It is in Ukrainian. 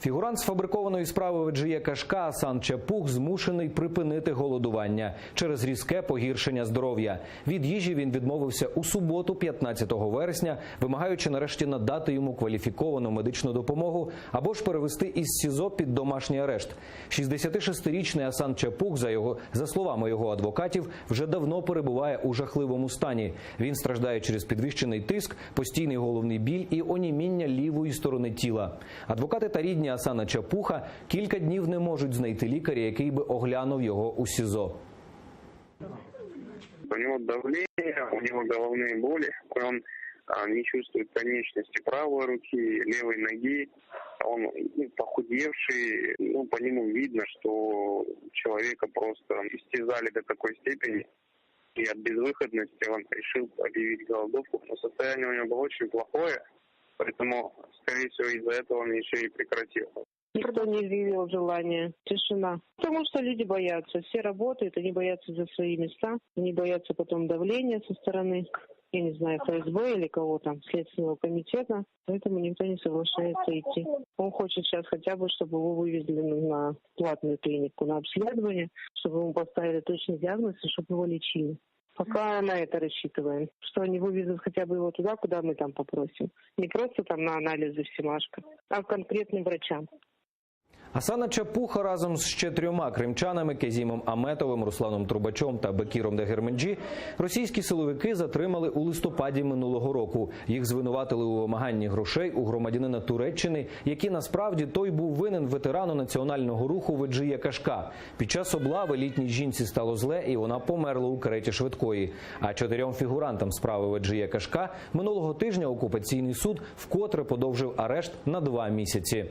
Фігурант сфабрикованої справи Веджія Кашка Асан Чапух змушений припинити голодування через різке погіршення здоров'я. Від їжі він відмовився у суботу, 15 вересня, вимагаючи нарешті надати йому кваліфіковану медичну допомогу або ж перевести із СІЗО під домашній арешт. 66-річний Асан Чапух, за словами його адвокатів, вже давно перебуває у жахливому стані. Він страждає через підвищений тиск, постійний головний біль і оніміння лівої сторони тіла. Адвокати та рідні Асана Чапуха кілька днів не можуть знайти лікаря, який би оглянув його у СІЗО. У него давление, у него головные боли, он не чувствует конечности правой руки, левой ноги, он похудевший, по нему видно, что человека просто истязали до такой степени, и от безвыходности он решил объявить голодовку, но состояние у него было очень плохое, поэтому, скорее всего, из-за этого он еще и прекратил. Никто не изъявил желания. Тишина. Потому что люди боятся. Все работают, они боятся за свои места. Они боятся потом давления со стороны, я не знаю, ФСБ или кого там, Следственного комитета. Поэтому никто не соглашается идти. Он хочет сейчас хотя бы, чтобы его вывезли на платную клинику, на обследование, чтобы ему поставили точный диагноз и чтобы его лечили. Пока на это рассчитываем, что они вывезут хотя бы его туда, куда мы там попросим. Не просто там на анализы в Семашко, а к конкретным врачам. Асана Чапуха разом з ще 3 кримчанами – Кезімом Аметовим, Русланом Трубачом та Бекіром Дегерменджі – російські силовики затримали у листопаді минулого року. Їх звинуватили у вимаганні грошей у громадянина Туреччини, який насправді той був винен ветерану національного руху Веджія Кашка. Під час облави літній жінці стало зле і вона померла у кареті швидкої. А 4 фігурантам справи Веджія Кашка минулого тижня окупаційний суд вкотре подовжив арешт на 2 місяці.